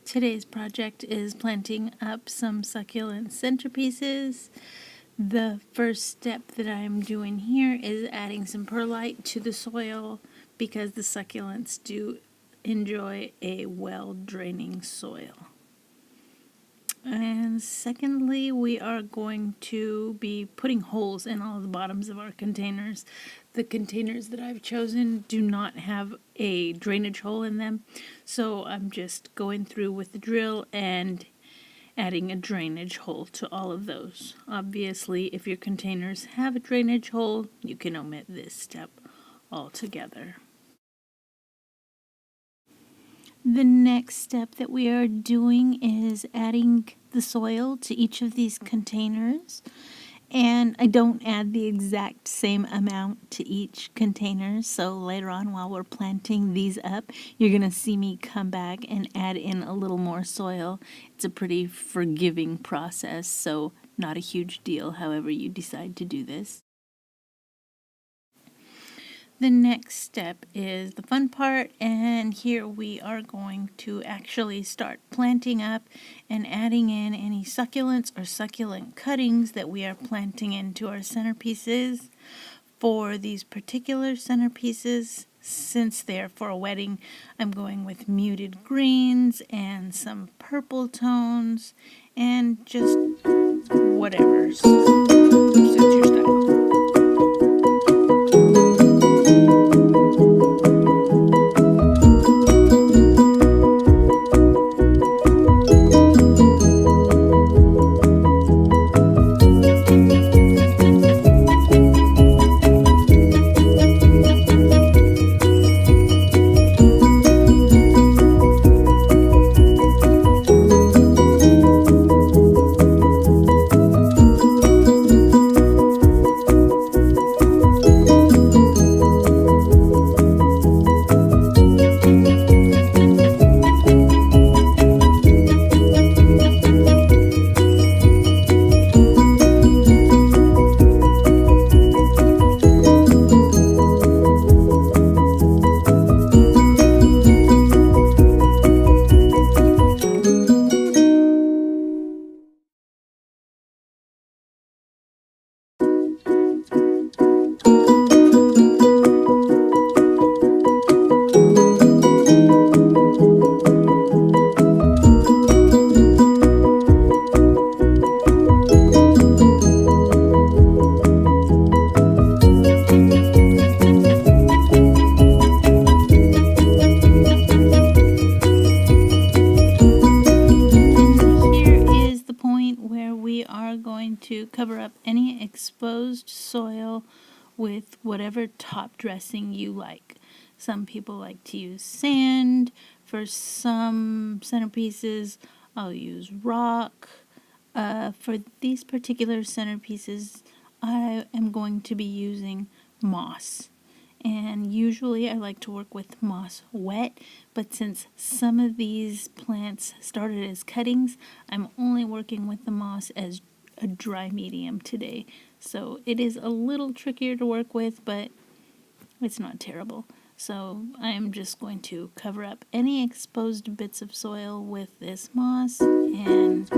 Today's project is planting up some succulent centerpieces. The first step that I am doing here is adding some perlite to the soil because the succulents do enjoy a well-draining soil. And secondly, we are going to be putting holes in all the bottoms of our containers. The containers that I've chosen do not have a drainage hole in them, so I'm just going through with the drill and adding a drainage hole to all of those. Obviously, if your containers have a drainage hole, you can omit this step altogether. The next step that we are doing is adding the soil to each of these containers. And I don't add the exact same amount to each container, so later on while we're planting these up, you're going to see me come back and add in a little more soil. It's a pretty forgiving process, so not a huge deal however you decide to do this. The next step is the fun part, and here we are going to actually start planting up and adding in any succulents or succulent cuttings that we are planting into our centerpieces. For these particular centerpieces, since they're for a wedding, I'm going with muted greens and some purple tones and just whatever suits your style. To cover up any exposed soil with whatever top dressing you like. Some people like to use sand. For some centerpieces, I'll use rock. For these particular centerpieces, I am going to be using moss. And usually I like to work with moss wet, but since some of these plants started as cuttings, I'm only working with the moss as a dry medium today. So it is a little trickier to work with, but it's not terrible. So I am just going to cover up any exposed bits of soil with this moss and